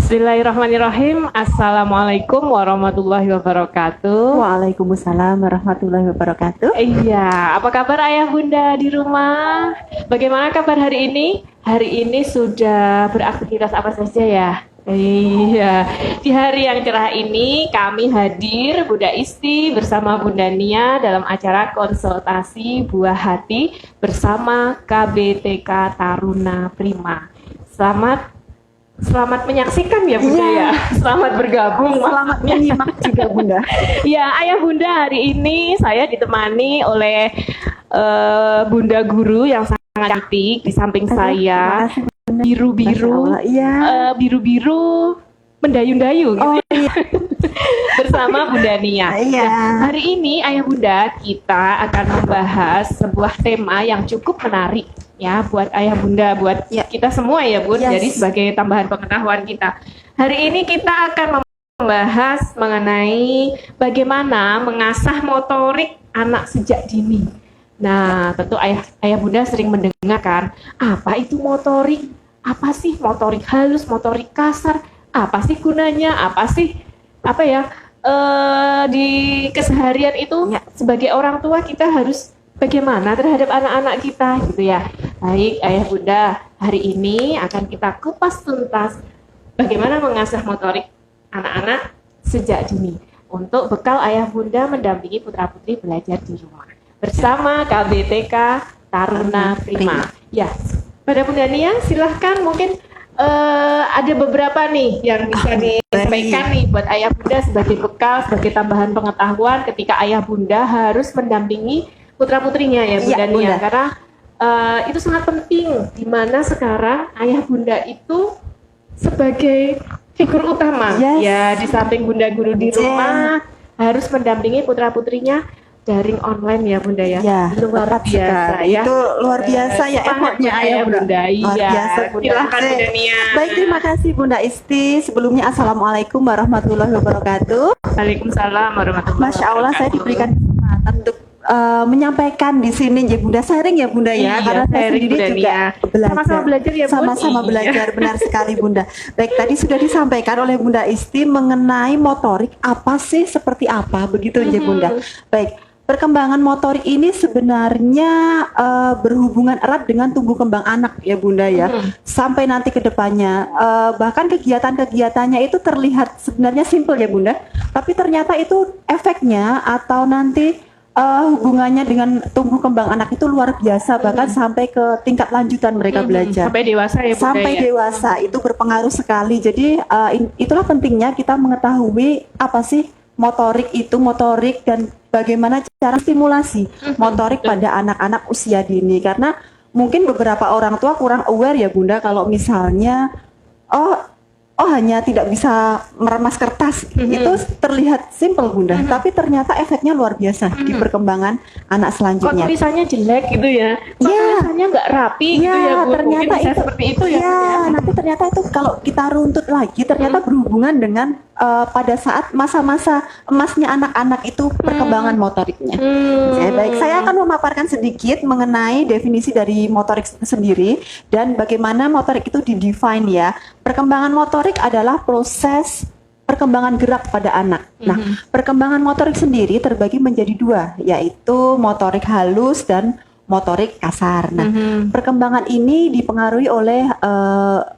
Bismillahirrahmanirrahim. Assalamualaikum warahmatullahi wabarakatuh. Waalaikumsalam warahmatullahi wabarakatuh. Iya, apa kabar ayah bunda di rumah? Bagaimana kabar hari ini? Hari ini sudah beraktivitas apa saja ya? Iya, di hari yang cerah ini kami hadir Bunda Isti bersama Bunda Nia dalam acara konsultasi buah hati bersama KBTK Taruna Prima. Selamat menyaksikan ya Bunda ya. Selamat bergabung. Selamat menyimak juga Bunda. Ya ayah Bunda, hari ini saya ditemani oleh Bunda Guru yang sangat cantik di samping saya. Biru-biru, biru-biru mendayu-dayu gitu. Iya. Bersama Bunda Nia. Iya. Hari ini ayah Bunda kita akan membahas sebuah tema yang cukup menarik. Ya, buat ayah bunda, buat kita semua ya bun. Yes. Jadi sebagai tambahan pengetahuan kita. Hari ini kita akan membahas mengenai bagaimana mengasah motorik anak sejak dini. Nah, tentu ayah bunda sering mendengar kan, apa itu motorik? Apa sih motorik halus, motorik kasar? Apa sih gunanya? Di keseharian itu sebagai orang tua kita harus bagaimana terhadap anak-anak kita gitu ya. Baik ayah bunda, hari ini akan kita kupas tuntas bagaimana mengasah motorik anak-anak sejak dini untuk bekal ayah bunda mendampingi putra-putri belajar di rumah bersama KBTK Taruna Prima. Ya, pada Bunda Nia silahkan, mungkin ada beberapa nih yang bisa disampaikan nih buat ayah bunda sebagai bekal, sebagai tambahan pengetahuan ketika ayah bunda harus mendampingi putra-putrinya ya Bunda Nia, karena itu sangat penting, dimana sekarang ayah bunda itu sebagai figur utama ya, di samping bunda guru di rumah harus mendampingi putra-putrinya daring online ya bunda ya. Luar biasa ya. Itu luar biasa ya effortnya ayah bunda. Luar biasa Bunda. Silahkan Bunda Nia. Baik, terima kasih Bunda Isti. Sebelumnya assalamualaikum warahmatullahi wabarakatuh. Waalaikumsalam warahmatullahi wabarakatuh. Masya Allah, saya diberikan kesempatan untuk menyampaikan di sini ya Bunda, sharing ya Bunda ya, karena saya sendiri juga sama-sama belajar ya Bunda. Sama-sama belajar, benar sekali Bunda. Baik, tadi sudah disampaikan oleh Bunda Isti mengenai motorik apa sih, seperti apa begitu ya Bunda. Baik, perkembangan motorik ini sebenarnya berhubungan erat dengan tumbuh kembang anak ya Bunda ya, sampai nanti ke depannya. Bahkan kegiatan-kegiatannya itu terlihat sebenarnya simpel ya Bunda, tapi ternyata itu efeknya atau nanti hubungannya dengan tumbuh kembang anak itu luar biasa, bahkan sampai ke tingkat lanjutan mereka belajar. Sampai dewasa ya Bunda. Sampai dewasa itu berpengaruh sekali. Jadi itulah pentingnya kita mengetahui apa sih motorik dan bagaimana cara stimulasi motorik pada anak-anak usia dini. Karena mungkin beberapa orang tua kurang aware ya Bunda, kalau misalnya hanya tidak bisa meremas kertas, itu terlihat simple Bunda, tapi ternyata efeknya luar biasa di perkembangan anak selanjutnya. Kok tulisannya jelek gitu ya? Kok tulisannya nggak rapi gitu ya Bu? Ternyata bisa itu seperti itu ya. Nanti ternyata itu kalau kita runtut lagi ternyata berhubungan dengan pada saat masa-masa emasnya anak-anak itu perkembangan motoriknya. Baik, saya akan memaparkan sedikit mengenai definisi dari motorik itu sendiri dan bagaimana motorik itu didefine ya. Perkembangan motorik adalah proses perkembangan gerak pada anak. Nah, perkembangan motorik sendiri terbagi menjadi dua, yaitu motorik halus dan motorik kasar. Nah, perkembangan ini dipengaruhi oleh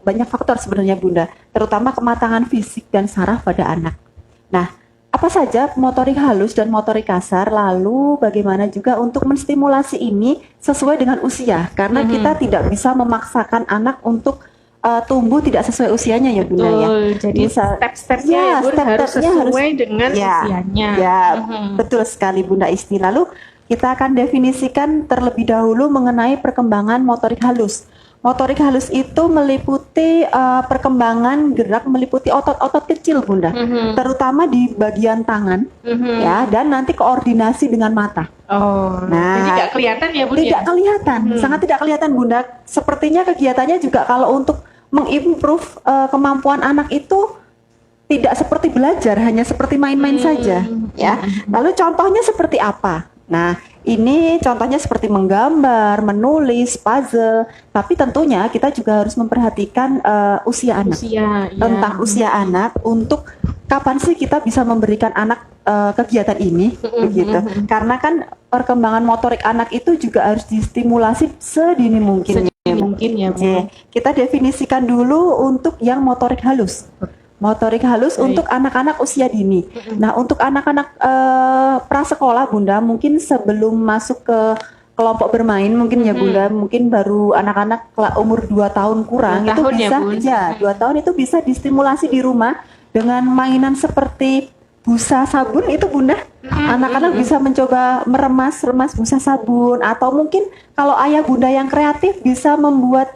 banyak faktor sebenarnya Bunda, terutama kematangan fisik dan saraf pada anak. Nah, apa saja motorik halus dan motorik kasar, lalu bagaimana juga untuk menstimulasi ini sesuai dengan usia, karena kita tidak bisa memaksakan anak untuk tumbuh tidak sesuai usianya ya Bunda ya. Jadi step-stepnya ya Bunda harus sesuai dengan usianya. Ya, betul sekali Bunda Isti. Lalu kita akan definisikan terlebih dahulu mengenai perkembangan motorik halus. Motorik halus itu meliputi perkembangan gerak, meliputi otot-otot kecil Bunda, terutama di bagian tangan, ya, dan nanti koordinasi dengan mata. Jadi nggak kelihatan ya Bunda? Tidak kelihatan, sangat tidak kelihatan Bunda. Sepertinya kegiatannya juga kalau untuk mengimprove kemampuan anak itu tidak seperti belajar, hanya seperti main-main saja, ya. Lalu contohnya seperti apa? Nah, ini contohnya seperti menggambar, menulis, puzzle. Tapi tentunya kita juga harus memperhatikan usia anak. Usia, Tentang usia anak, untuk kapan sih kita bisa memberikan anak kegiatan ini, begitu. Karena kan perkembangan motorik anak itu juga harus distimulasi sedini mungkin. Mungkin ya, Bu. Oke, kita definisikan dulu untuk yang motorik halus. Motorik halus Baik. untuk anak-anak usia dini. Nah, untuk anak-anak prasekolah, Bunda, mungkin sebelum masuk ke kelompok bermain, mungkin ya Bunda, mungkin baru anak-anak umur 2 tahun kurang, 2 itu tahun ya, bisa, Bun. ya 2 tahun itu bisa distimulasi di rumah dengan mainan seperti busa sabun itu, Bunda. Anak-anak bisa mencoba meremas busa sabun, atau mungkin kalau ayah bunda yang kreatif bisa membuat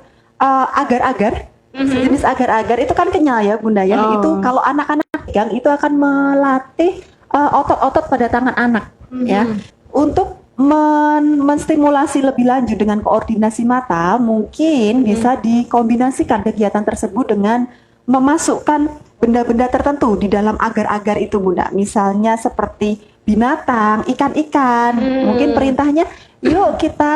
agar-agar, sejenis agar-agar itu kan kenyal ya Bunda ya. Oh. Itu kalau anak-anak pegang itu akan melatih otot-otot pada tangan anak ya. Untuk menstimulasi lebih lanjut dengan koordinasi mata, mungkin bisa dikombinasikan kegiatan tersebut dengan memasukkan benda-benda tertentu di dalam agar-agar itu, Bunda. Misalnya seperti binatang, ikan-ikan. Mungkin perintahnya, yuk kita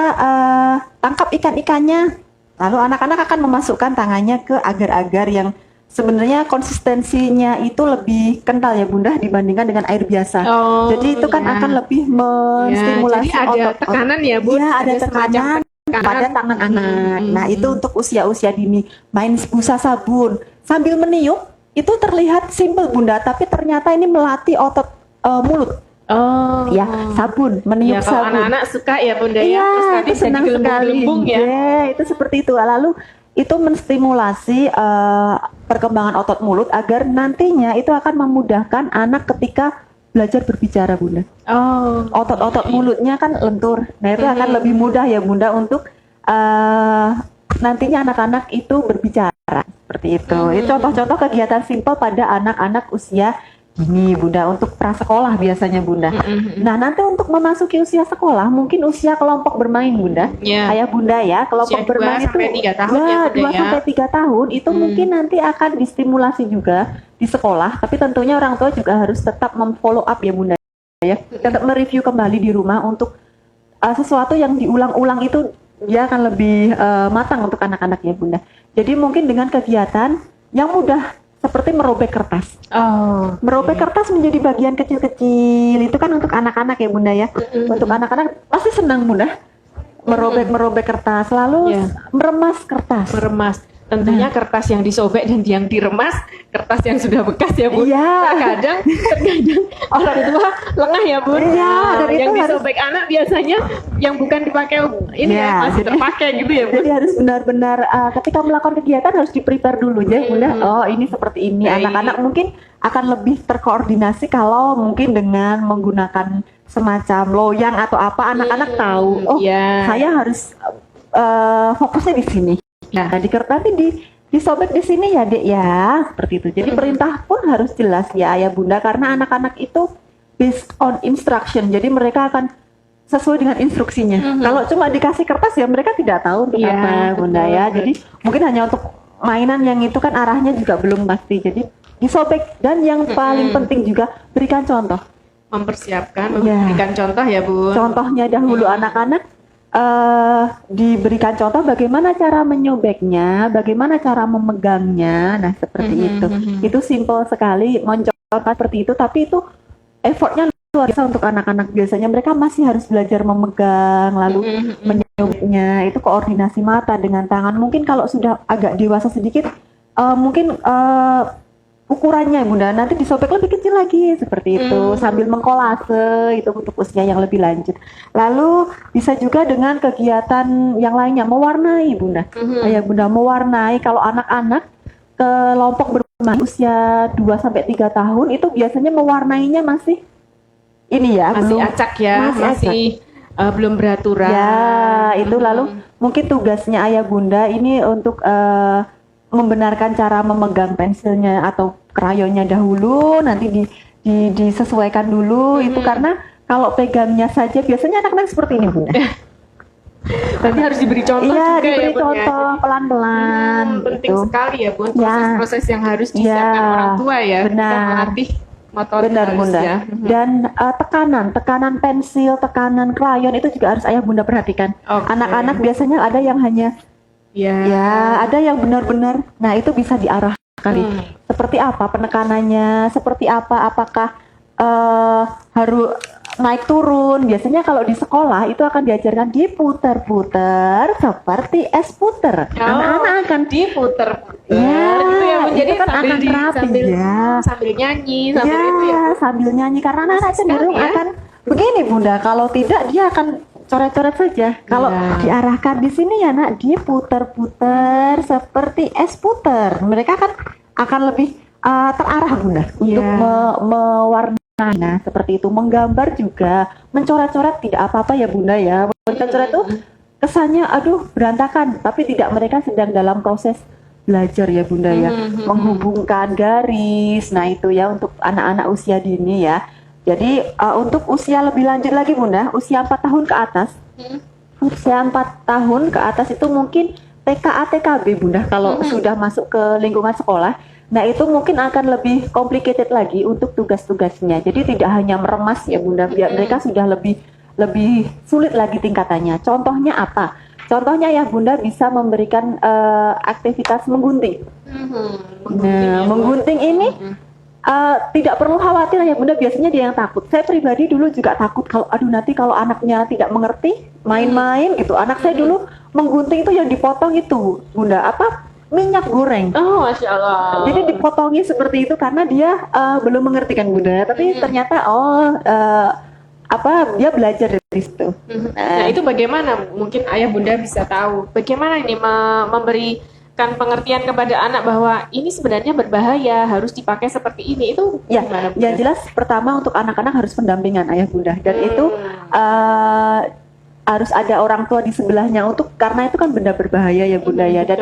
tangkap ikan-ikannya. Lalu anak-anak akan memasukkan tangannya ke agar-agar yang sebenarnya konsistensinya itu lebih kental ya Bunda dibandingkan dengan air biasa. Oh, Jadi itu kan ya. akan lebih menstimulasi jadi ada tekanan ya, Bu? Iya, ada semacam tekanan pada tangan anak. Nah, itu untuk usia-usia dini. Main busa sabun sambil meniup itu terlihat simpel Bunda, tapi ternyata ini melatih otot mulut. Oh. Ya, sabun, Ya, meniup kalau sabun. anak-anak suka ya, Bunda ya. Iya, Terus nanti itu jadi senang sekali. gelembung-gelembung ya. Iya, itu seperti itu. Lalu itu menstimulasi perkembangan otot mulut agar nantinya itu akan memudahkan anak ketika belajar berbicara, Bunda. Oh. Otot-otot mulutnya kan lentur. Nah, itu akan lebih mudah ya, Bunda, untuk nantinya anak-anak itu berbicara seperti itu. Itu contoh-contoh kegiatan simpel pada anak-anak usia dini, Bunda, untuk prasekolah biasanya, Bunda. Nah, nanti untuk memasuki usia sekolah, mungkin usia kelompok bermain, Bunda. Ya. Ayah Bunda ya, kelompok Usia 2 bermain itu sampai 3 tahun ya, ya, Bunda 2 ya. sampai 3 tahun itu mungkin nanti akan distimulasi juga di sekolah, tapi tentunya orang tua juga harus tetap memfollow up ya, Bunda ya. Tetap mereview kembali di rumah untuk sesuatu yang diulang-ulang itu dia akan lebih matang untuk anak-anak ya, Bunda. Jadi mungkin dengan kegiatan yang mudah seperti merobek kertas. Oh. Merobek kertas menjadi bagian kecil-kecil itu kan untuk anak-anak ya Bunda ya. Untuk anak-anak pasti senang Bunda. Merobek kertas, lalu Ya. meremas kertas. Meremas. Tentunya kertas yang disobek dan yang diremas, kertas yang sudah bekas ya, Bu. Iya. Terkadang orang tua lengah ya, Bu. Iya, dan yang itu harus- disobek anak biasanya yang bukan dipakai ini Iya, ya, masih jadi- terpakai gitu ya, Bu. Jadi harus benar-benar ketika melakukan kegiatan harus di-prepare dulu ya Bunda. Oh, ini seperti ini. Baik. Anak-anak mungkin akan lebih terkoordinasi kalau mungkin dengan menggunakan semacam loyang atau apa, anak-anak tahu. Oh, Iya. saya harus fokusnya di sini. Ya. Nah, nanti disobek di sini ya, Dek ya. Seperti itu. Jadi perintah pun harus jelas ya, Ayah Bunda, karena anak-anak itu based on instruction. Jadi mereka akan sesuai dengan instruksinya. Kalau cuma dikasih kertas ya mereka tidak tahu untuk Iya, apa, Bunda betul, ya. betul. Jadi mungkin hanya untuk mainan yang itu kan arahnya juga belum pasti. Jadi disobek, dan yang paling penting juga berikan contoh. Mempersiapkan, Iya. memberikan contoh ya, Bu. Contohnya dahulu anak-anak diberikan contoh bagaimana cara menyobeknya, bagaimana cara memegangnya. Nah, seperti itu. Itu simple sekali mencontoh seperti itu, tapi itu effortnya luar biasa untuk anak-anak. Biasanya mereka masih harus belajar memegang, lalu menyobeknya. Itu koordinasi mata dengan tangan. Mungkin kalau sudah agak dewasa sedikit, mungkin ukurannya Bunda nanti disobek lebih kecil lagi seperti itu, sambil mengkolase itu untuk usia yang lebih lanjut. Lalu bisa juga dengan kegiatan yang lainnya, mewarnai Bunda. Ayah Bunda mewarnai. Kalau anak-anak kelompok bermain usia 2 sampai 3 tahun itu biasanya mewarnainya masih ini ya, Masih belum acak ya, masih belum beraturan. ya, itu lalu mungkin tugasnya Ayah Bunda ini untuk membenarkan cara memegang pensilnya atau krayonnya dahulu, nanti disesuaikan dulu itu, karena kalau pegangnya saja biasanya anak-anak seperti ini Bunda. Berarti harus diberi contoh Iya, juga diberi ya, Bun, ya. contoh pelan-pelan Penting gitu. sekali ya, Bu. Ya. Proses yang harus disiapkan Ya, orang tua ya. Kita benar. melatih motorik Benar halus Bunda. ya. Dan tekanan pensil, tekanan krayon itu juga harus ayah bunda perhatikan. Oke. Anak-anak biasanya ada yang hanya ya, ada yang benar-benar. Nah itu bisa diarahkan. Seperti apa penekanannya? Seperti apa? Apakah harus naik turun? Biasanya kalau di sekolah itu akan diajarkan diputer-puter seperti es puter. Anak-anak akan diputer-puter. Ya, itu yang menjadi itu kan akan rapi sambil nyanyi, sambil itu ya. Sambil nyanyi karena anak cenderung akan begini Bunda, kalau tidak dia akan coret-coret saja. Kalau diarahkan di sini ya nak, diputer-puter seperti es puter. Mereka akan lebih terarah Bunda untuk mewarnai. Nah, seperti itu, menggambar juga, mencoret-coret tidak apa-apa ya Bunda ya. Mencoret itu kesannya aduh berantakan, tapi tidak, mereka sedang dalam proses belajar ya Bunda ya, menghubungkan garis. Nah itu ya untuk anak-anak usia dini ya. Jadi untuk usia lebih lanjut lagi Bunda, usia 4 tahun ke atas, usia 4 tahun ke atas itu mungkin TKA TKB Bunda kalau sudah masuk ke lingkungan sekolah. Nah itu mungkin akan lebih complicated lagi untuk tugas-tugasnya. Jadi tidak hanya meremas ya Bunda, biar mereka sudah lebih sulit lagi tingkatannya. Contohnya apa? Contohnya ya Bunda bisa memberikan aktivitas menggunting. Menggunting ini tidak perlu khawatir ya Bunda, biasanya dia yang takut. Saya pribadi dulu juga takut kalau nanti kalau anaknya tidak mengerti main-main gitu. Anak saya dulu menggunting itu yang dipotong itu Bunda minyak goreng. Oh, Masya Allah. Jadi dipotongin seperti itu karena dia belum mengerti kan Bunda. Tapi ternyata dia belajar dari situ. Nah itu bagaimana mungkin ayah bunda bisa tahu bagaimana ini memberikan pengertian kepada anak bahwa ini sebenarnya berbahaya, harus dipakai seperti ini, itu gimana, yang jelas pertama untuk anak-anak harus pendampingan ayah bunda, dan itu harus ada orang tua di sebelahnya karena itu kan benda berbahaya ya Bunda ya. Dan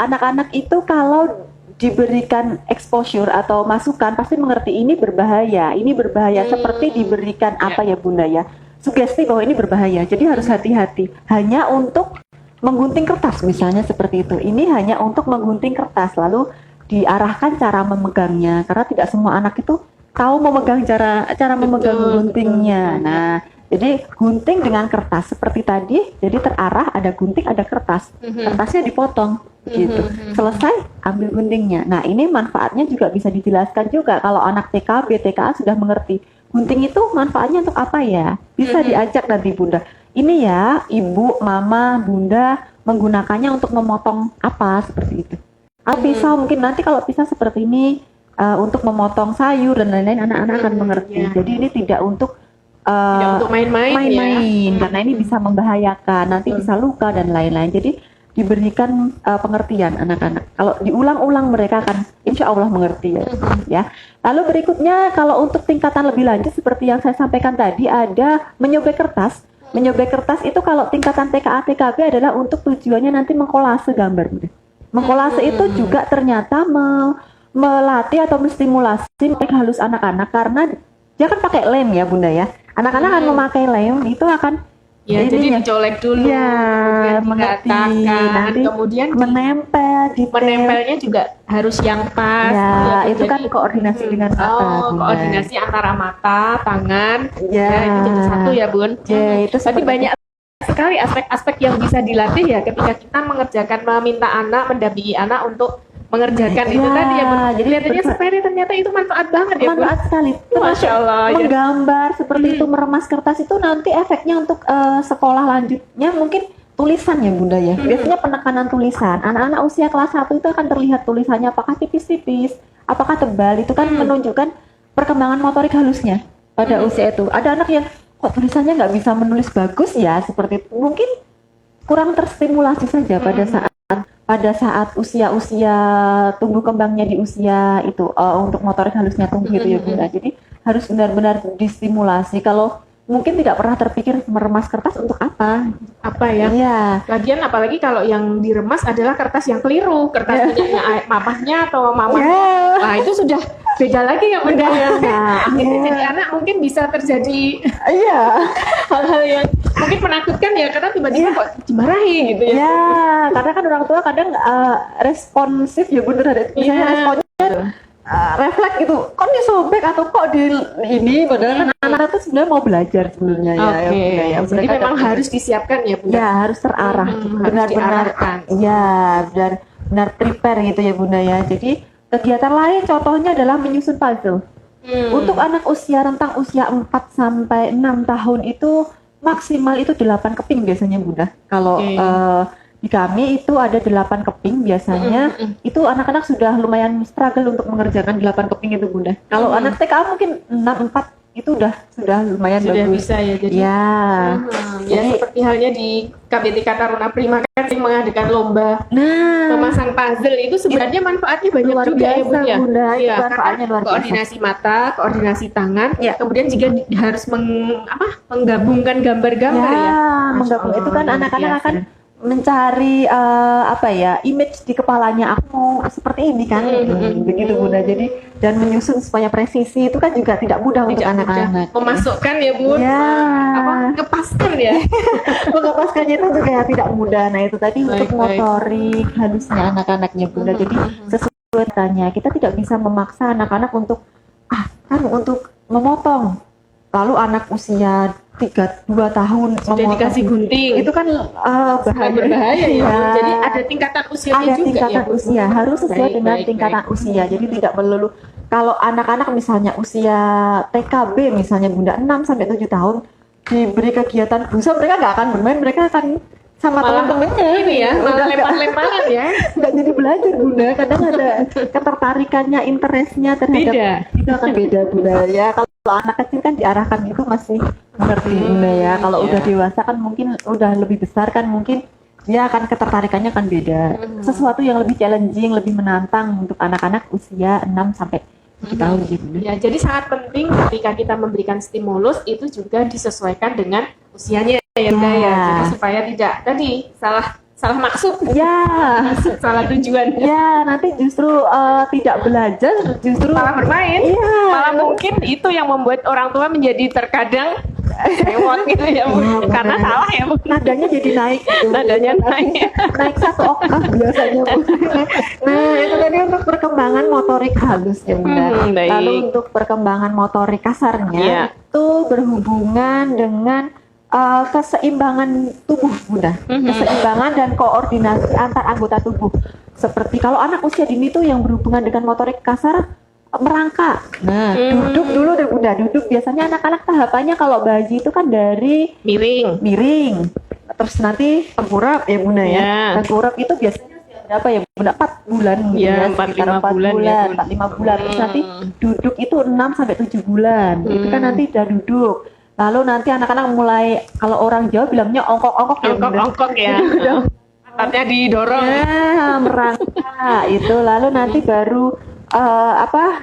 anak-anak itu kalau diberikan exposure atau masukan pasti mengerti ini berbahaya seperti diberikan apa ya Bunda ya, sugesti bahwa ini berbahaya, jadi harus hati-hati. Hanya untuk menggunting kertas misalnya seperti itu, ini hanya untuk menggunting kertas, lalu diarahkan cara memegangnya karena tidak semua anak itu tahu memegang cara memegang guntingnya. Nah jadi gunting dengan kertas seperti tadi, jadi terarah, ada gunting, ada kertas, kertasnya dipotong gitu, selesai ambil guntingnya. Nah ini manfaatnya juga bisa dijelaskan juga kalau anak TKB, TKA sudah mengerti gunting itu manfaatnya untuk apa ya, bisa diajak nanti Bunda, ini ya ibu, mama, bunda menggunakannya untuk memotong apa seperti itu. Pisau mungkin nanti kalau pisau seperti ini untuk memotong sayur dan lain-lain, anak-anak akan mengerti. Jadi ini tidak untuk main-main karena ini bisa membahayakan, nanti bisa luka dan lain-lain. Jadi diberikan pengertian anak-anak. Kalau diulang-ulang mereka akan insya Allah mengerti ya. Lalu berikutnya kalau untuk tingkatan lebih lanjut seperti yang saya sampaikan tadi, ada menyobek kertas. Menyobek kertas itu kalau tingkatan TKA TKB adalah untuk tujuannya nanti mengkolase gambar. Mengkolase itu juga ternyata melatih atau menstimulasi halus anak-anak karena dia kan pakai lem ya Bunda ya. Anak-anak akan memakai lem, itu akan jadi dicolek dulu, mengerti, nanti kemudian menempel, menempelnya juga harus yang pas. Itu kan koordinasi dengan mata. Koordinasi antara mata, tangan, itu jadi satu ya Bun. Itu berarti banyak sekali aspek-aspek yang bisa dilatih ya ketika kita meminta anak, mendampingi anak untuk mengerjakan itu tadi ya Bun. Jadi kelihatannya sepele, ternyata itu manfaat banget ya Bun. Manfaat sekali. Masya Allah. Menggambar seperti itu, meremas kertas itu nanti efeknya untuk sekolah lanjutnya mungkin tulisan ya Bunda ya. Biasanya penekanan tulisan. Anak-anak usia kelas 1 itu akan terlihat tulisannya apakah tipis-tipis, apakah tebal, itu kan menunjukkan perkembangan motorik halusnya pada usia itu. Ada anak yang kok tulisannya nggak bisa menulis bagus ya, seperti itu. Mungkin kurang terstimulasi saja pada saat usia-usia tumbuh kembangnya di usia itu untuk motorik halusnya tumbuh itu ya Bunda. Jadi harus benar-benar distimulasi. Kalau mungkin tidak pernah terpikir meremas kertas untuk apa ya? Iya. Lagian apalagi kalau yang diremas adalah kertas yang keliru, kertas punya mamahnya atau mamanya. Nah itu sudah beda lagi ya Bunda. Akhirnya jadi anak mungkin bisa terjadi hal-hal yang mungkin menakutkan ya, karena tiba-tiba kok dimarahi gitu ya. Karena kan orang tua kadang responsif ya Bunda, misalnya responnya refleks gitu, kok disobek atau kok di ini, padahal kan anak-anak tuh sebenarnya mau belajar sebenarnya ya. Oke, Bunda, ya. jadi Mereka memang kan- harus disiapkan ya Bunda. ya harus terarah, harus benar-benar, diarahkan. ya benar prepare gitu ya Bunda ya. Jadi kegiatan lain contohnya adalah menyusun puzzle. Untuk anak usia rentang usia 4 sampai 6 tahun itu maksimal itu 8 keping biasanya Bunda. Kalau Oke. di kami itu ada 8 keping biasanya. Itu anak-anak sudah lumayan struggle untuk mengerjakan 8 keping itu Bunda. Kalau anak TK mungkin 6 4 itu sudah lumayan Sudah bagus. bisa ya, jadi Ya. ya Jadi seperti halnya di KBTK Taruna Prima kan sering mengadakan lomba nah, memasang puzzle, itu sebenarnya manfaatnya banyak luar juga ya biasa, Bun ya. Bunda. Itu Iya, manfaatnya karena luar biasa. koordinasi mata, koordinasi tangan, Ya. kemudian juga harus menggabungkan gambar-gambar ya. Masya menggabung itu kan Allah, luar anak-anak biasa. akan mencari apa ya, image di kepalanya, aku mau seperti ini kan, begitu Bunda. Jadi dan menyusun supaya presisi itu kan juga tidak mudah untuk Tidak mudah anak-anak. memasukkan ya Bun, Ya. ngepaskan ya. Melepaskannya itu juga tidak mudah. Nah itu tadi untuk Baik. motorik halusnya anak-anaknya Bunda. Jadi sesuai tanya, kita tidak bisa memaksa anak-anak untuk untuk memotong. Lalu anak usia 2 tahun Sudah memotong. dikasih gunting. Itu kan Sangat berbahaya ya. Iya. Jadi ada tingkatan usianya Ada juga tingkatan ya. Bu? usia, harus sesuai Baik, dengan baik, tingkatan baik. usia. Jadi tidak melulu kalau anak-anak misalnya usia TKB misalnya Bunda 6 sampai 7 tahun diberi kegiatan busa, mereka nggak akan bermain, mereka akan sama Malah teman-temannya. ini ya, malah Udah nggak- lempar-lemparan ya. nggak jadi belajar Bunda. Kadang ada ketertarikannya, interestnya terhadap Beda. itu akan beda Bunda ya. Kalau anak kecil kan diarahkan itu masih mengerti Bunda ya. Kalau iya. udah dewasa kan mungkin udah lebih besar kan mungkin dia akan ketertarikannya akan beda. Sesuatu yang lebih challenging, lebih menantang untuk anak-anak usia 6 sampai 7 tahun gitu. Ya, jadi sangat penting ketika kita memberikan stimulus itu juga disesuaikan dengan usianya ya, Bunda ya. Ya. Jadi supaya tidak tadi salah maksud, Ya, salah tujuan. ya nanti justru tidak belajar, justru Malah bermain. Iya. Malah mungkin itu yang membuat orang tua menjadi terkadang sewot gitu ya, Bu. Iya, Karena benar. salah ya, Bu. nadanya jadi naik gitu. Nadanya naik. naik 1 oktav biasanya Bu. Nah itu tadi untuk perkembangan motorik halus ya Bunda. Baik. Lalu untuk perkembangan motorik kasarnya Iya. itu berhubungan dengan keseimbangan tubuh Bunda. Keseimbangan dan koordinasi antar anggota tubuh. Seperti kalau anak usia dini tuh yang berhubungan dengan motorik kasar merangkak. Nah, duduk dulu deh Bunda. Duduk biasanya anak-anak tahapannya kalau bayi itu kan dari Miring. miring, terus nanti tengkurap ya Bunda ya. Ya. Tengkurap itu biasanya usia berapa ya Bunda? 4 bulan gitu Ya, ya, 4, sekitar 5 bulan ya, Bun. 4-5 bulan. Terus nanti duduk itu 6 sampai 7 bulan. Itu kan nanti udah duduk. Lalu nanti anak-anak mulai, kalau orang Jawa bilangnya ongkok-ongkok ya Bunda. Ongkok-ongkok ya. Pantatnya didorong. Ya, merangkak itu. Lalu nanti baru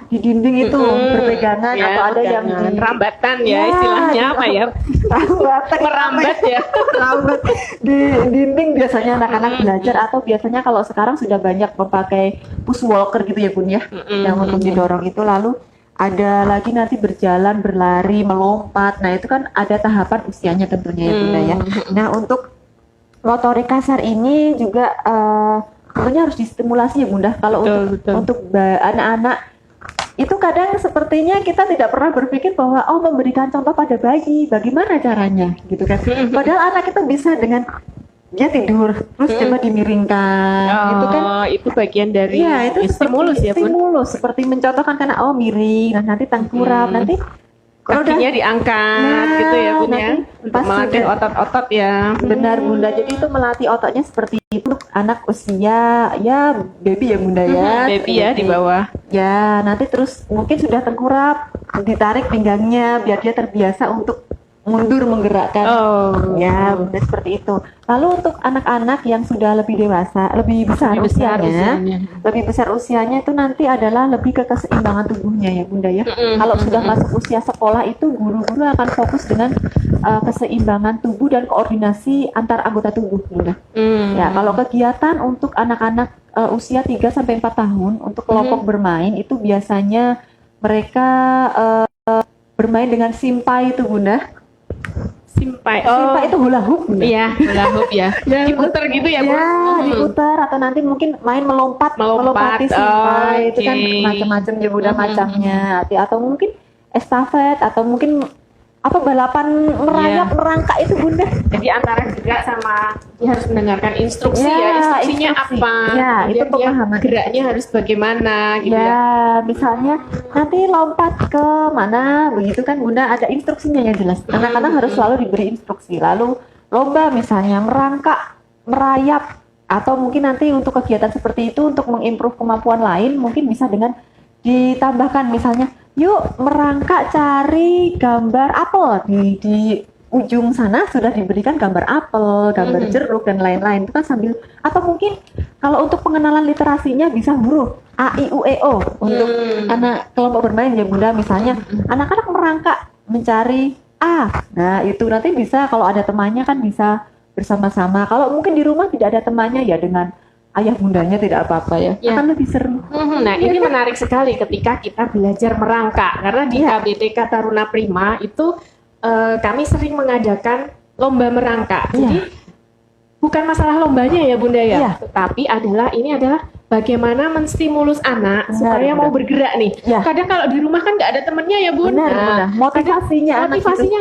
di dinding itu berpegangan Ya, atau ada yang pegangan. di rambatan ya, Ya, istilahnya apa ya? rambatan, Merambat ya. Rambut di dinding biasanya anak-anak belajar, atau biasanya kalau sekarang sudah banyak memakai push walker gitu ya Bun ya, yang untuk didorong itu. Lalu ada lagi nanti berjalan, berlari, melompat. Nah itu kan ada tahapan usianya tentunya ya Bunda ya. Nah untuk motorik kasar ini juga tentunya harus distimulasi ya Bunda. Kalau Betul. untuk anak-anak itu kadang sepertinya kita tidak pernah berpikir bahwa memberikan contoh pada bayi, bagaimana caranya gitu kan. Padahal anak itu bisa dengan dia tidur terus coba dimiringkan gitu kan. Itu bagian dari Iya, itu stimulus ya, Bun. stimulus seperti mencontohkan karena miring, nah nanti tengkurap, nanti kalau udah Kakinya diangkat Nah, gitu ya, Bun ya. nanti Untuk pas melatih sudah- otot-otot ya. benar Bunda. Jadi itu melatih otaknya seperti itu untuk anak usia ya baby ya Bunda ya. Baby ya di bawah. Ya, nanti terus mungkin sudah tengkurap, ditarik pinggangnya biar dia terbiasa untuk mundur menggerakkan. Oh. Ya, Bunda seperti itu. Lalu untuk anak-anak yang sudah lebih dewasa, lebih besar, Lebih besar usianya, usianya. lebih besar usianya itu nanti adalah lebih ke keseimbangan tubuhnya ya Bunda ya. Kalau sudah masuk usia sekolah itu guru-guru akan fokus dengan keseimbangan tubuh dan koordinasi antar anggota tubuh Bunda. Ya, kalau kegiatan untuk anak-anak usia 3 sampai 4 tahun untuk kelompok bermain itu biasanya mereka bermain dengan simpai itu Bunda. Simpai. Simpai itu hula hoop, Bunda. Iya, hula hoop ya. Diputer gitu ya, Bu? Ya, diputar atau nanti mungkin main melompati simpai itu kan macam-macam ya Bunda macamnya. Atau mungkin estafet atau mungkin apa balapan merayap merangkak itu Bunda. Jadi antara gerak sama dia harus mendengarkan instruksi instruksinya instruksi. apa. Ya, itu pemahaman. Geraknya harus bagaimana gitu ya. Ya, misalnya nanti lompat ke mana begitu kan Bunda, ada instruksinya yang jelas. Anak-anak harus selalu diberi instruksi. Lalu lomba misalnya merangkak, merayap atau mungkin nanti untuk kegiatan seperti itu untuk mengimprove kemampuan lain mungkin bisa dengan ditambahkan misalnya yuk merangkak cari gambar apel di ujung sana sudah diberikan gambar apel, gambar jeruk dan lain-lain itu kan sambil atau mungkin kalau untuk pengenalan literasinya bisa huruf A I U E O untuk anak kelompok bermain ya Bunda misalnya anak-anak merangkak mencari A. Nah, itu nanti bisa kalau ada temannya kan bisa bersama-sama. Kalau mungkin di rumah tidak ada temannya ya dengan ayah bundanya tidak apa-apa ya. Akan lebih seru. Nah, ini menarik sekali ketika kita belajar merangkak karena di KBTK Taruna Prima itu kami sering mengadakan lomba merangkak. Jadi bukan masalah lombanya ya Bunda ya, tetapi ini adalah bagaimana menstimulus anak supaya mau bergerak nih. Kadang kalau di rumah kan nggak ada temennya ya Bun. Benar. Motivasinya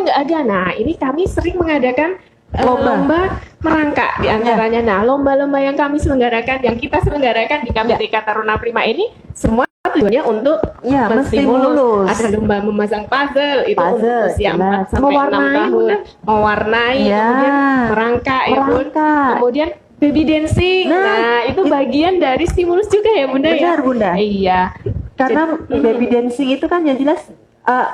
nggak ada. Nah, ini kami sering mengadakan lomba merangkak di antaranya. Nah, lomba-lomba yang kita selenggarakan di KBTK Taruna Prima ini semua tujuannya untuk menstimulus. Ada lomba memasang puzzle itu untuk usia 4 sampai 6 tahun. Mewarnai, kemudian merangkak ya Bun. Kemudian baby dancing. Nah, itu bagian dari stimulus juga ya Bunda ya. Benar Bunda. Iya. Karena baby dancing itu kan yang jelas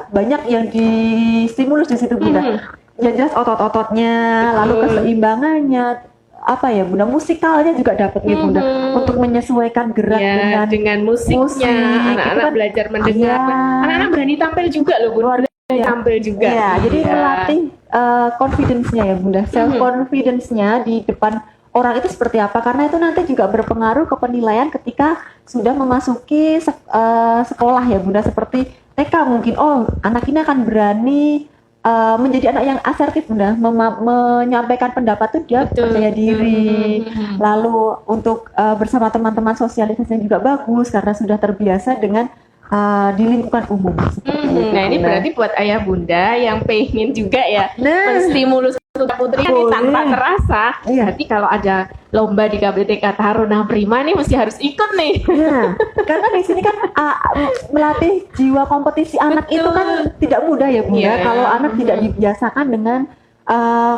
banyak yang distimulus di situ Bunda. Yang jelas otot-ototnya, lalu keseimbangannya, apa ya Bunda, musikalnya juga dapat ya Bunda, untuk menyesuaikan gerak dengan musiknya, anak-anak kan, belajar mendengar, anak-anak berani tampil juga loh Bunda, tampil juga. Jadi melatih confidence-nya ya Bunda, self confidence-nya di depan orang itu seperti apa, karena itu nanti juga berpengaruh ke penilaian ketika sudah memasuki sekolah ya Bunda, seperti TK mungkin, anak ini akan berani menjadi anak yang asertif Bunda, menyampaikan pendapat tuh dia percaya diri. Lalu untuk bersama teman-teman sosialisasinya juga bagus karena sudah terbiasa dengan di lingkungan umum. Nah ini berarti buat ayah bunda yang pengen juga ya menstimulus putrinya nih tanpa terasa. Berarti kalau ada lomba di KBTK Taruna Prima nih mesti harus ikut nih. Karena di sini kan melatih jiwa kompetisi anak itu kan tidak mudah ya Bunda. Kalau anak tidak dibiasakan dengan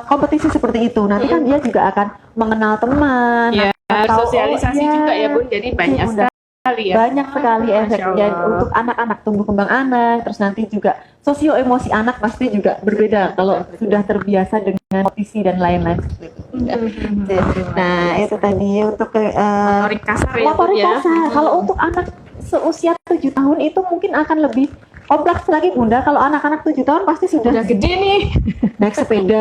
kompetisi seperti itu, nanti kan dia juga akan mengenal teman. Sosialisasi juga ya Bun. Jadi banyak sekali ya. Banyak sekali efeknya untuk anak-anak, tumbuh kembang anak, terus nanti juga sosio emosi anak pasti juga berbeda kalau sudah terbiasa dengan kompetisi dan lain-lain seperti itu. Nah itu tadi untuk motorik kasar ya. Motorik kasar. Kalau untuk anak seusia 7 tahun itu mungkin akan lebih kompleks lagi Bunda. Kalau anak-anak 7 tahun pasti sudah gede nih, naik sepeda.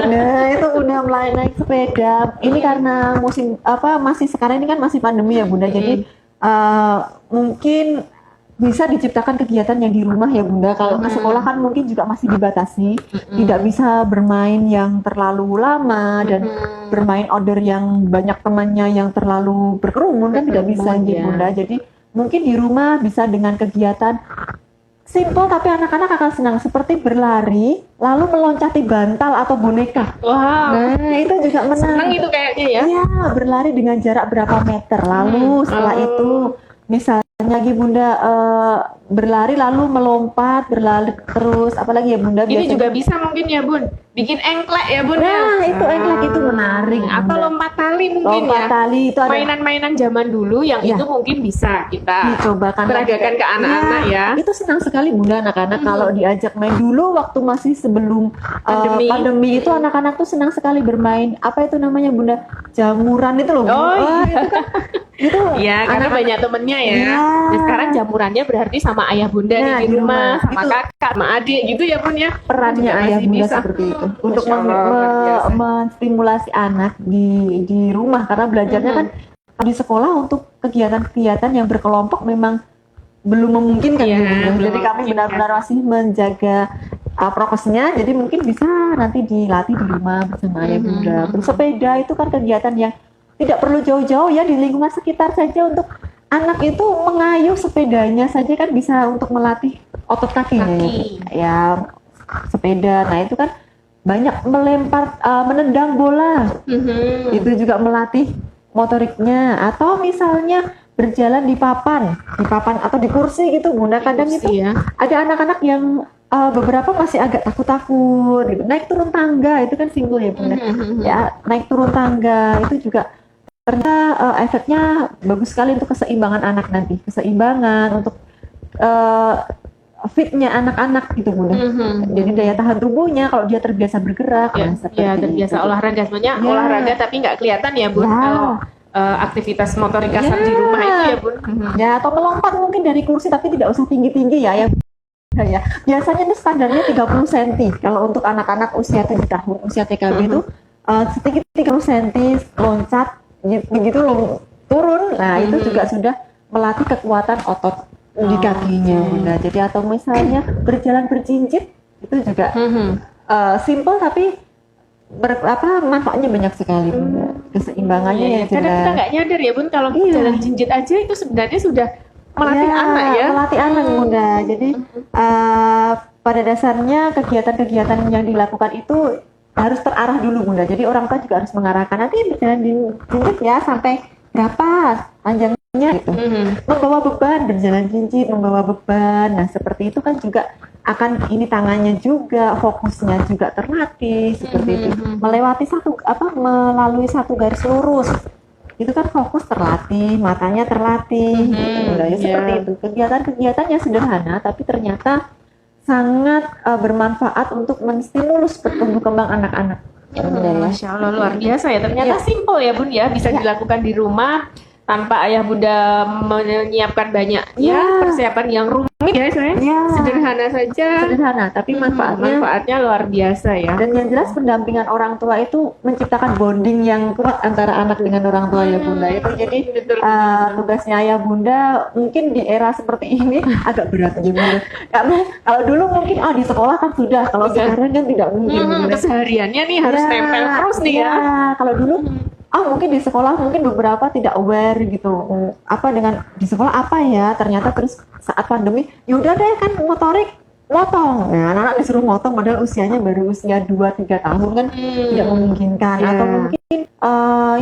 Nah itu udah mulai naik sepeda. Ini karena musim masih sekarang ini kan masih pandemi ya Bunda. Jadi mungkin bisa diciptakan kegiatan yang di rumah ya Bunda. Kalau ke sekolah kan mungkin juga masih dibatasi, tidak bisa bermain yang terlalu lama dan bermain outdoor yang banyak temannya yang terlalu berkerumun kan tidak bisa ya Bunda. Jadi mungkin di rumah bisa dengan kegiatan simple tapi anak-anak akan senang seperti berlari lalu meloncati bantal atau boneka. Nah itu juga menarik. Senang itu kayaknya ya. Iya, berlari dengan jarak berapa meter. Lalu setelah itu misalnya lagi Bunda berlari lalu melompat, berlari terus apalagi ya Bunda. Ini juga bisa mungkin ya Bun, bikin engklek ya Bun. Itu engklek itu menarik. Atau lompat tali mungkin lompat tali itu ada mainan-mainan zaman dulu yang itu mungkin bisa kita dicobakan peragakan ke anak-anak ya. Itu senang sekali Bunda anak-anak kalau diajak main. Dulu waktu masih sebelum pandemi itu anak-anak tuh senang sekali bermain apa itu namanya Bunda, jamuran itu loh. Itu kan itu ya karena banyak temennya ya. Nah, sekarang jamurannya berarti sama ayah bunda di rumah, sama kakak, sama adik gitu ya Bun ya. Perannya ayah bunda seperti itu untuk menstimulasi anak di rumah karena belajarnya kan di sekolah untuk kegiatan-kegiatan yang berkelompok memang belum memungkinkan. Jadi kami benar-benar masih menjaga prokesnya, jadi mungkin bisa nanti dilatih di rumah bersama ayah bunda. Terus sepeda itu kan kegiatan yang tidak perlu jauh-jauh ya, di lingkungan sekitar saja untuk anak itu mengayuh sepedanya saja kan bisa untuk melatih otot kakinya. Ya sepeda, nah itu kan banyak melempar, menendang bola, itu juga melatih motoriknya. Atau misalnya berjalan di papan atau di kursi gitu bunda. Kadang itu ada anak-anak yang beberapa masih agak takut-takut gitu. Naik turun tangga itu kan simpel ya bunda. Ya naik turun tangga itu juga ternyata efeknya bagus sekali untuk keseimbangan anak nanti, keseimbangan untuk fitnya anak-anak gitu bunda. Jadi daya tahan tubuhnya kalau dia terbiasa bergerak, terbiasa olahraga, sebenarnya olahraga tapi nggak kelihatan ya bun kalau aktivitas motorik kasar di rumah itu ya bun. Ya atau melompat mungkin dari kursi tapi tidak usah tinggi-tinggi ya. Ya, biasanya itu standarnya 30 cm. Kalau untuk anak-anak usia 7 tahun, usia TKB itu setinggi 30 cm, loncat begitu turun. Nah, itu juga sudah melatih kekuatan otot di kakinya, bunda. Jadi atau misalnya berjalan berjinjit itu juga simple tapi manfaatnya banyak sekali, bunda. Keseimbangannya yang jelas. Kadang kita nggak nyadar ya bun kalau jalan jinjit aja itu sebenarnya sudah melatih anak ya. Melatih anak bunda. Jadi pada dasarnya kegiatan-kegiatan yang dilakukan itu harus terarah dulu bunda. Jadi orang tua juga harus mengarahkan nanti berjalan jinjit ya sampai berapa panjangnya gitu. Membawa beban, berjalan jinjit, membawa beban. Nah seperti itu kan juga akan ini tangannya juga, fokusnya juga terlatih seperti itu. Melalui satu garis lurus. Itu kan fokus terlatih, matanya terlatih, seperti itu. Kegiatan-kegiatan yang sederhana, tapi ternyata sangat bermanfaat untuk menstimulus pertumbuh kembang anak-anak. Masya Allah luar biasa ya. Ternyata simple ya bun ya, bisa dilakukan di rumah tanpa ayah bunda menyiapkan banyak persiapan yang rumit ya, sederhana saja. Sederhana, tapi manfaatnya luar biasa ya. Dan yang jelas pendampingan orang tua itu menciptakan bonding yang kuat antara anak dengan orang tua ya bunda. Itu jadi tugasnya ayah bunda mungkin di era seperti ini agak berat ya bunda. Karena kalau dulu mungkin di sekolah kan sudah, kalau sekarang kan tidak mungkin. Kesehariannya nih harus nempel terus nih ya. Kalau dulu mungkin di sekolah mungkin beberapa tidak aware gitu dengan di sekolah apa ya, ternyata terus saat pandemi yaudah deh kan motorik motong. Nah, anak-anak disuruh motong padahal usianya baru usia 2-3 tahun kan tidak memungkinkan. Atau mungkin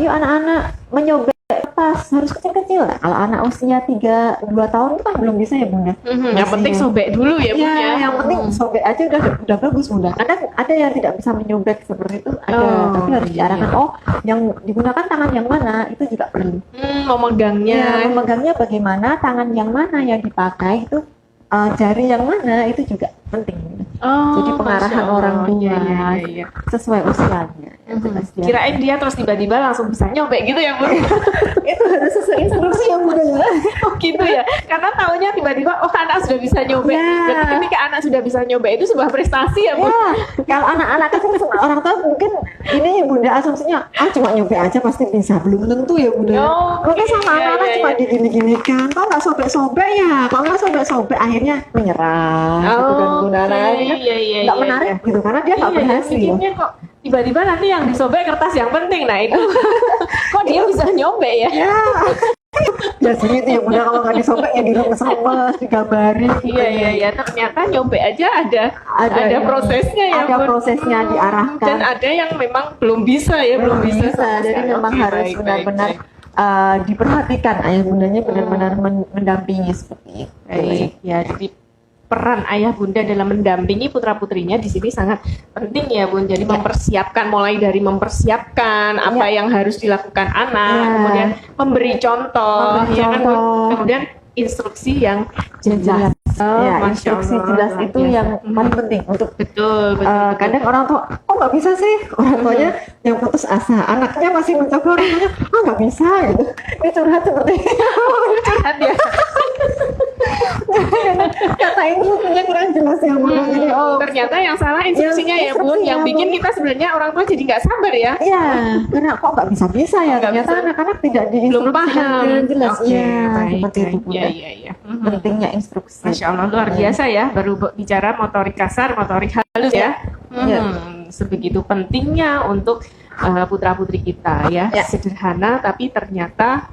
yuk anak-anak menyobek kertas harus kecil-kecil. Nah, kalau anak usia 3-2 tahun itu kan belum bisa ya bunda. Yang penting sobek dulu ya bunda. Yang penting sobek aja udah bagus bunda. Kadang ada yang tidak bisa menyobek seperti itu tapi harus diarahkan yang digunakan tangan yang mana itu juga perlu. Memegangnya bagaimana, tangan yang mana yang dipakai itu, jari yang mana itu juga penting. Jadi pengarahan orang tua sesuai usianya. Kirain dia terus tiba-tiba langsung bisa nyobek gitu ya bun. Itu harus sesuai instruksi yang bunda ya. Gitu ya. Karena taunya tiba-tiba anak sudah bisa nyobek. Berarti ketika anak sudah bisa nyobek itu sebuah prestasi ya bun. Kalau anak-anak kecil orang tua mungkin ini bunda asumsinya cuma nyobek aja pasti bisa, belum tentu ya bunda. Mungkin sama anak-anak cuma digini-ginikan, kok nggak sobek-sobek ya, kalau nggak sobek-sobek akhirnya menyerah gitu kan bunda. Nggak menarik gitu karena dia nggak berhasil. Mikirnya kok tiba-tiba nanti yang disobek kertas yang penting. Nah itu kok dia bisa nyobek ya. Biasanya itu ya bunda, kalau nggak disobek ya diremes-remes, digambarin. Iya ternyata nyobek aja ada prosesnya ya. Ada prosesnya diarahkan. Dan ada yang memang belum bisa ya, belum bisa. Jadi memang harus benar-benar diperhatikan, ayah bundanya benar-benar mendampingi seperti itu. Ya, jadi peran ayah bunda dalam mendampingi putra putrinya di sini sangat penting ya bun. Jadi mulai dari mempersiapkan apa yang harus dilakukan anak, kemudian memberi contoh, kemudian instruksi yang jelas. Instruksi jelas itu yang paling penting untuk betul. Kadang orang tua nggak bisa sih, orang tuanya yang putus asa, anaknya masih mencoba, orang tuanya nggak bisa gitu. Ini curhat seperti curhat ya. Kata ternyata instruksinya kurang jelas ya Bunda. Jadi Ternyata yang salah instruksinya ya Bun, instruksinya, yang bikin Bun. kita sebenarnya orang tua jadi nggak sabar ya. Iya, karena kok nggak bisa ya, Nggak ternyata bisa. anak-anak tidak Belum diinstruksikan paham. dengan jelas. Oke, Iya, baik, seperti itu baik. Bunda. Iya. Pentingnya instruksi. Masya Allah luar biasa ya, baru bicara motorik kasar, motorik halus ya. Iya. Sebegitu pentingnya untuk putra putri kita ya. Ya. Sederhana tapi ternyata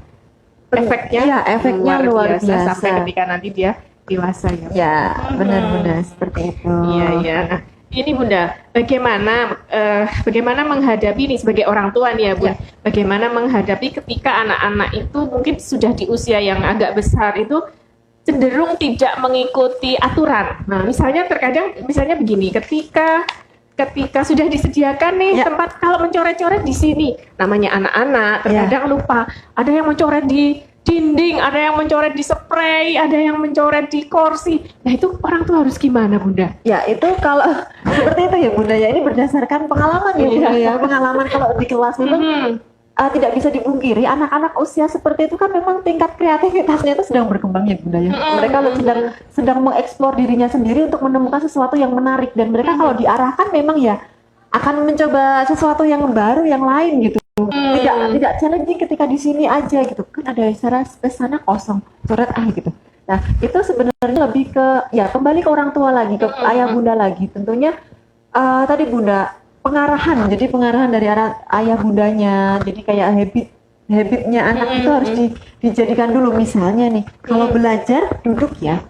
efeknya, Iya, efeknya luar biasa. sampai ketika nanti dia dewasa ya. Ya, benar-benar seperti itu. Iya. Nah, ini Bunda, bagaimana menghadapi ini sebagai orang tua nih ya Bun? Ya. Bagaimana menghadapi ketika anak-anak itu mungkin sudah di usia yang agak besar itu cenderung tidak mengikuti aturan. Nah, misalnya terkadang misalnya begini, ketika sudah disediakan nih Ya. tempat kalau mencoret-coret di sini, namanya anak-anak terkadang lupa. Ada yang mencoret di dinding, ada yang mencoret di spray, ada yang mencoret di kursi. Nah, itu orang tua harus gimana, Bunda? Ya, itu kalau seperti itu ya Bunda ya, ini berdasarkan pengalaman ya Bunda ya. Pengalaman kalau di kelas memang tidak bisa dipungkiri, anak-anak usia seperti itu kan memang tingkat kreativitasnya itu sedang berkembang ya Bunda ya. Mereka sedang mengeksplor dirinya sendiri untuk menemukan sesuatu yang menarik, dan mereka kalau diarahkan memang ya akan mencoba sesuatu yang baru, yang lain gitu. Tidak challenging ketika di sini aja gitu. Kan ada sana kosong, coret gitu. Nah, itu sebenarnya lebih ke ya kembali ke orang tua lagi, ke ayah bunda lagi. Tentunya tadi Bunda pengarahan, jadi pengarahan dari ayah bundanya, jadi kayak habitnya anak itu harus dijadikan dulu. Misalnya nih, kalau belajar duduk ya,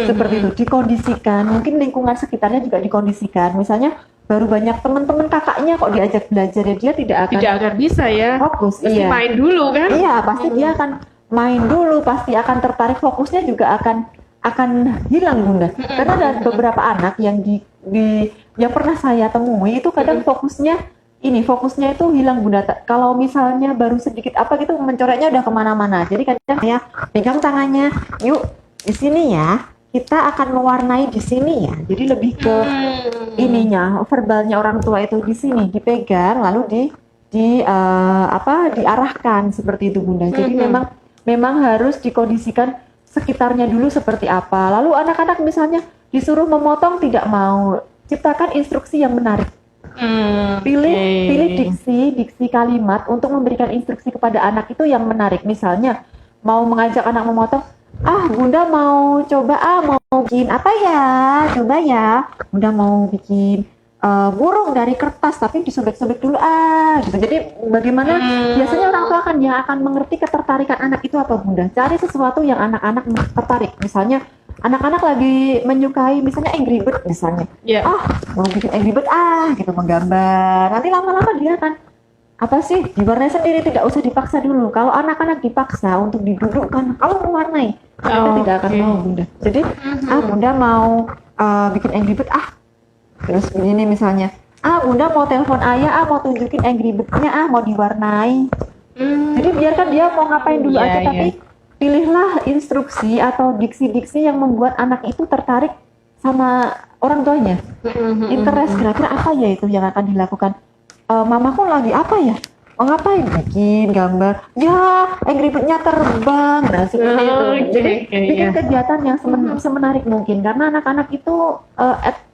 seperti itu, dikondisikan. Mungkin lingkungan sekitarnya juga dikondisikan. Misalnya baru banyak teman-teman kakaknya kok diajak belajar ya, dia tidak akan bisa ya fokus. mesti main dulu kan. Iya, pasti dia akan main dulu, pasti akan tertarik, fokusnya juga akan hilang Bunda. Karena ada beberapa anak yang yang pernah saya temui itu kadang fokusnya itu hilang Bunda. Kalau misalnya baru sedikit apa gitu mencoretnya udah kemana-mana. Jadi kadang ya pegang tangannya, yuk di sini ya, kita akan mewarnai di sini ya. Jadi lebih ke ininya, verbalnya orang tua itu di sini dipegang lalu diarahkan seperti itu Bunda. Jadi memang harus dikondisikan sekitarnya dulu seperti apa. Lalu anak-anak misalnya disuruh memotong tidak mau, ciptakan instruksi yang menarik. Pilih diksi kalimat untuk memberikan instruksi kepada anak itu yang menarik. Misalnya mau mengajak anak memotong, Bunda mau bikin apa ya? Coba ya, Bunda mau bikin burung dari kertas tapi disobek-sobek dulu gitu. Jadi bagaimana biasanya orang tua akan mengerti ketertarikan anak itu apa Bunda. Cari sesuatu yang anak-anak tertarik. Misalnya anak-anak lagi menyukai misalnya Angry Bird misalnya. Mau bikin Angry Bird gitu, menggambar. Nanti lama-lama dia akan diwarnai sendiri, tidak usah dipaksa dulu. Kalau anak-anak dipaksa untuk didudukkan, kalau mewarnai, kita tidak akan mau Bunda. Jadi Bunda mau bikin Angry Bird, terus begini misalnya, Bunda mau telepon ayah, mau tunjukin Angry Bird-nya, mau diwarnai. Jadi biarkan dia mau ngapain dulu aja, tapi pilihlah instruksi atau diksi-diksi yang membuat anak itu tertarik sama orang tuanya. Interest kira-kira apa ya itu yang akan dilakukan. Mamaku lagi apa ya? Mau ngapain? Bikin gambar. Ya, Angry Bird-nya terbang. Nah, seperti itu. Jadi bikin kegiatan yang semenarik mungkin. Karena anak-anak itu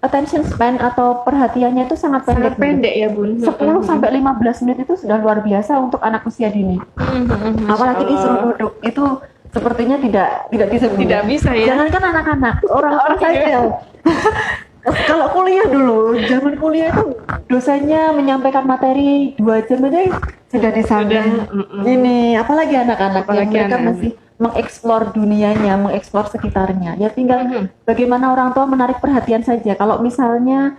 attention span atau perhatiannya itu sangat pendek. Sangat pendek ya Bun. 10 sampai 15 menit itu sudah luar biasa untuk anak usia dini. Apalagi disuruh duduk itu sepertinya tidak bisa. Tidak bisa ya. Jangankan anak-anak, orang-orang saja. Kalau kuliah dulu, zaman kuliah itu dosennya menyampaikan materi 2 jam aja sudah disambung. Ini apalagi anak-anak yang mereka masih mengeksplor dunianya, mengeksplor sekitarnya. Ya tinggal bagaimana orang tua menarik perhatian saja. Kalau misalnya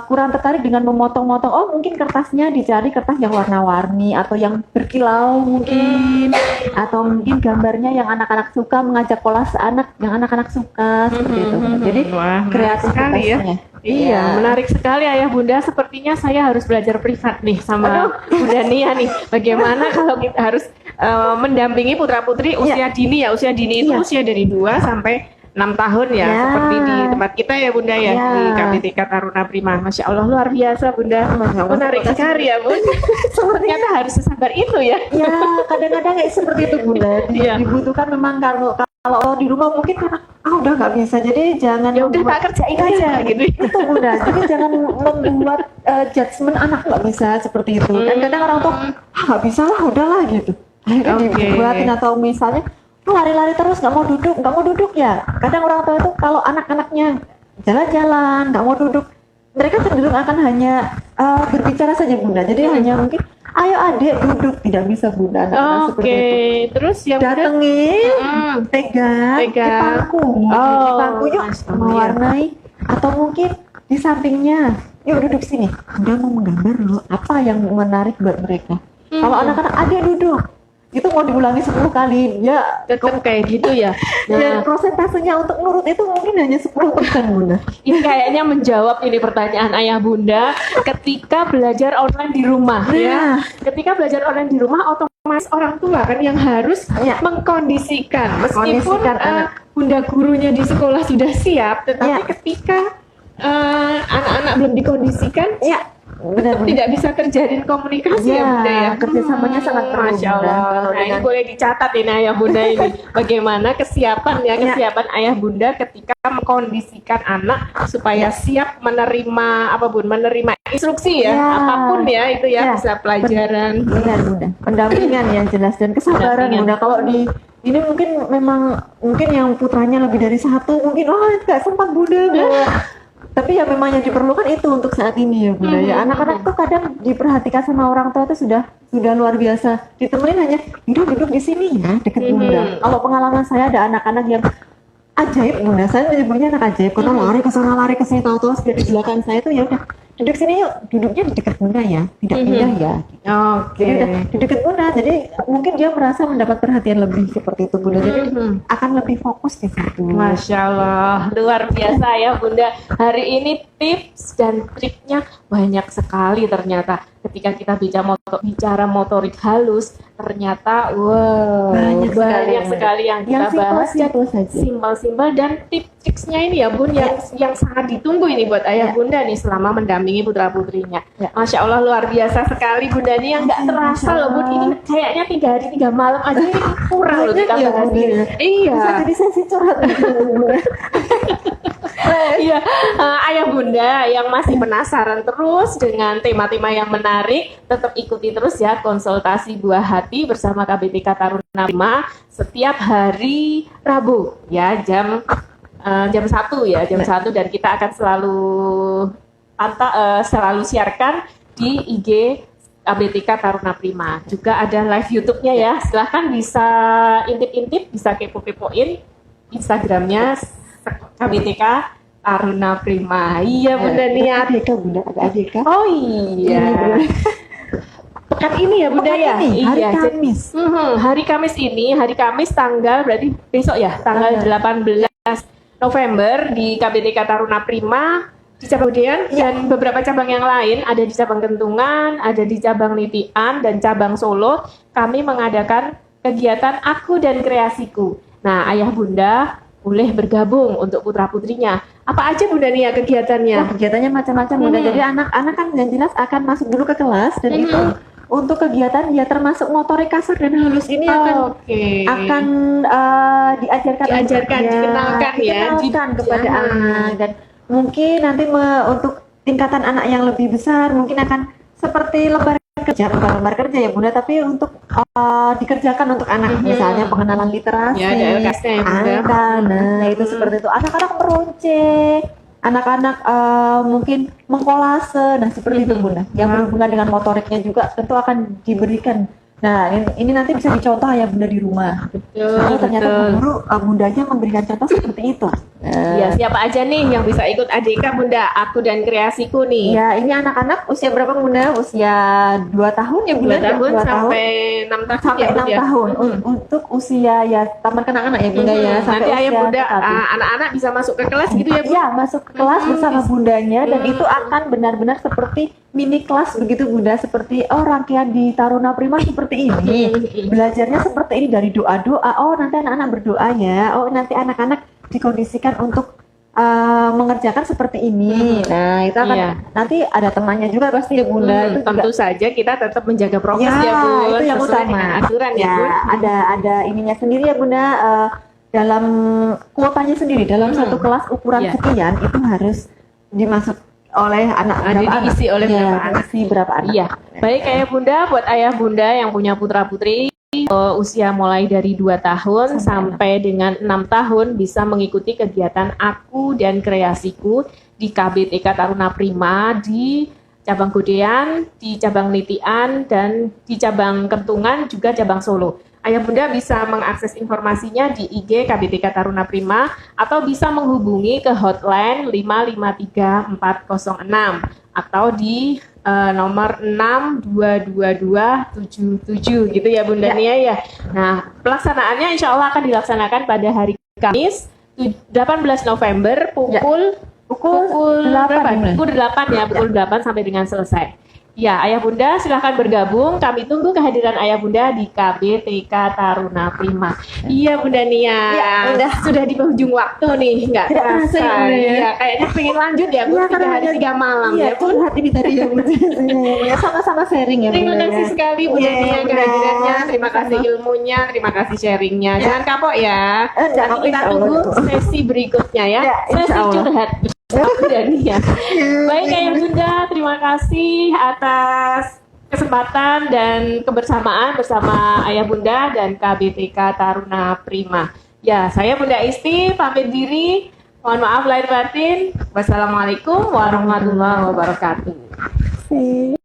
kurang tertarik dengan memotong-motong, mungkin kertasnya dicari kertas yang warna-warni atau yang berkilau mungkin, atau mungkin gambarnya yang anak-anak suka, mengajak kolase yang anak-anak suka seperti itu. Jadi kreativitasnya. Iya, menarik sekali Ayah Bunda. Sepertinya saya harus belajar privat nih sama Bunda Nia nih. Bagaimana kalau kita harus mendampingi putra-putri usia dini ya. Usia dini itu usia dari 2 sampai 6 tahun ya, seperti di tempat kita ya Bunda ya, di KBTK Taruna Prima. Masya Allah luar biasa Bunda, menarik sekali ya Bun. Ternyata harus sesabar itu ya. Ya, kadang-kadang seperti itu Bunda. Dibutuhkan memang kalau Kalau di rumah mungkin karena udah nggak bisa, jadi jangan Ya udah tak kerjain aja gitu. itu Bunda. Jadi jangan membuat judgement anak nggak bisa seperti itu. Dan kadang orang tua nggak bisa lah, udahlah gitu. Akhirnya dibuatin, atau misalnya lari-lari terus nggak mau duduk ya. Kadang orang tua itu kalau anak-anaknya jalan-jalan nggak mau duduk, mereka cenderung akan hanya berbicara saja Bunda. Jadi hanya mungkin ayo adik duduk, tidak bisa Bunda. Anak-anak seperti itu. Terus yang Datengin, pegang di pangku, di pangku yuk mewarnai, atau mungkin di sampingnya, yuk duduk sini. Udah mau menggambar loh, apa yang menarik buat mereka. Kalau anak-anak adik duduk, itu mau diulangi 10 kali, ya tetap kayak gitu ya. dan prosentasenya untuk nurut itu mungkin hanya 10% Bunda. Ini kayaknya menjawab ini pertanyaan ayah bunda ketika belajar online di rumah ya. Ketika belajar online di rumah otomatis orang tua kan yang harus mengkondisikan. Meskipun bunda gurunya di sekolah sudah siap, tetapi ketika anak-anak belum dikondisikan, benar, tidak bisa terjalin komunikasi ya bunda ya. Kerjasamanya sangat perlu. Masya Allah. Nah, ini boleh dicatat ini ayah bunda ini. Bagaimana kesiapan ayah bunda ketika mengkondisikan anak supaya siap menerima menerima instruksi apapun ya itu bisa pelajaran. Benar bunda. Pendampingan yang jelas dan kesabaran bunda. Kalau di ini mungkin yang putranya lebih dari satu, mungkin nggak sempat bunda. Tapi ya memang yang diperlukan itu untuk saat ini ya Bunda. Ya anak-anak tuh kadang diperhatikan sama orang tua itu sudah luar biasa. Ditemenin hanya duduk di sini ya dekat Bunda. Kalau pengalaman saya ada anak-anak yang ajaib Bunda. Saya menyebutnya anak ajaib. Karena lari ke sana lari ke sini, tahu-tahu sudah di belakang saya tuh ya udah duduk sini yuk, duduknya di dekat Bunda ya, tidak pindah ya. Jadi udah di dekat Bunda. Jadi mungkin dia merasa mendapat perhatian lebih seperti itu Bunda. Jadi akan lebih fokus di situ. Masya Allah, luar biasa ya Bunda. Hari ini tips dan triknya banyak sekali ternyata. Ketika kita bicara motorik halus, ternyata banyak sekali yang kita bahas. Simpel-simpel dan tips-tipsnya ini ya Bun, yang sangat ditunggu ini buat ayah Bunda nih selama mendampingi putra-putrinya. Masya Allah luar biasa sekali Bunda nih, yang nggak terasa loh Bun, ini kayaknya 3 hari 3 malam aja ini kurang loh kita bahas ini. Bisa jadi sesi curhat. Iya, ayah bunda yang masih penasaran terus dengan tema-tema yang menarik, tetap ikuti terus ya konsultasi Buah Hati bersama KBTK Taruna Prima setiap hari Rabu ya jam 1 ya, jam 1, dan kita akan selalu siarkan di IG KBTK Taruna Prima. Juga ada live YouTube-nya ya. Silahkan bisa intip-intip, bisa kepo-kepoin Instagramnya KBTK Taruna Prima. Iya Bunda niat. Bunda ada ADK. Oh iya. Pekan ini ya Bunda ya. Hari Kamis. Hari Kamis ini, hari Kamis tanggal berarti besok ya, tanggal 18 November di KBTK Taruna Prima di cabang Udian dan beberapa cabang yang lain, ada di cabang Kentungan, ada di cabang Nitian dan cabang Solo. Kami mengadakan kegiatan Aku dan Kreasiku. Nah, ayah bunda boleh bergabung untuk putra-putrinya. Apa aja Bunda nih ya kegiatannya? Kegiatannya macam-macam Bunda. Jadi anak-anak kan yang jelas akan masuk dulu ke kelas, dan itu untuk kegiatan ya termasuk motorik kasar dan halus ini akan diajarkan, dikenalkan kepada anak, dan mungkin nanti untuk tingkatan anak yang lebih besar mungkin akan seperti lembar kerja ya Bunda, tapi untuk dikerjakan untuk anak, misalnya pengenalan literasi, angka, nah itu seperti itu. Anak-anak meruncing, anak-anak mungkin mengkolase, nah seperti itu Bunda. Yang berhubungan dengan motoriknya juga tentu akan diberikan. Nah ini nanti bisa dicontoh ya Bunda di rumah. Betul. Ternyata guru bundanya memberikan contoh seperti itu. Ya, siapa aja nih yang bisa ikut ADK Bunda, Aku dan Kreasiku nih? Ya, ini anak-anak usia berapa Bunda? Usia 2 tahun ya Bunda? 2 tahun sampai 6 tahun. Sampai 6 tahun. Untuk usia ya taman kanak-kanak ya Bunda ya. Nanti ayah Bunda anak-anak bisa masuk ke kelas gitu ya Bu? Ya, masuk ke kelas bersama bundanya, dan itu akan benar-benar seperti mini kelas begitu Bunda, seperti rangkaian di Taruna Prima seperti ini. Belajarnya seperti ini, dari doa-doa. Nanti anak-anak berdoa ya. Nanti anak-anak dikondisikan untuk mengerjakan seperti ini. Nah, itu akan nanti ada temannya juga pasti ya Bunda. Itu tentu juga, saja kita tetap menjaga prokes ya Bu. Itu yang utama. Aturan ya Bu. Ada ininya sendiri ya Bunda. dalam kuotanya sendiri dalam satu kelas ukuran Iya. sekian itu harus dimasuk oleh anak Jadi berapa anak? diisi oleh Iya, berapa anak? diisi berapa anak? Iya, baik ayah bunda, buat ayah bunda yang punya putra putri usia mulai dari 2 tahun sampai dengan 6 tahun bisa mengikuti kegiatan Aku dan Kreasiku di KBTK Taruna Prima di cabang Godean, di cabang Nitian, dan di cabang Kentungan juga cabang Solo. Ayah bunda bisa mengakses informasinya di IG KBTK Taruna Prima atau bisa menghubungi ke hotline 553-406 atau di nomor 6222277 gitu ya Bunda Nia ya. Nah, pelaksanaannya insya Allah akan dilaksanakan pada hari Kamis 18 November pukul Pukul 8 berapa? ya? Pukul 8 ya, pukul 8 sampai dengan selesai. Ya, Ayah Bunda silahkan bergabung. Kami tunggu kehadiran Ayah Bunda di KBTK Taruna Prima. Iya Bunda Nia, Ya, Bunda. sudah di penghujung waktu nih, nggak Tidak terasa. terasa ya, Bunda, ya. Iya, kayaknya pengen lanjut ya, Bu. Iya, 3 karena hari ada- 3 malam Iya, ya, Bu. curhat ini tadi yang ya, sama-sama sharing ya. Terima Bunda, kasih ya. sekali Bunda Iya, Nia Bunda. kehadirannya. Terima kasih ilmunya, terima kasih sharingnya. Jangan kapok ya. Jangan, Nanti kita insya Allah. tunggu sesi berikutnya ya. Ya, insya Sesi Allah. curhat bersama Bunda Nia. Baik Ayah Bunda, terima kasih atas kesempatan dan kebersamaan bersama Ayah Bunda dan KBTK Taruna Prima. Ya, saya Bunda Isti pamit diri. Mohon maaf lahir batin. Wassalamualaikum warahmatullahi wabarakatuh. Sih.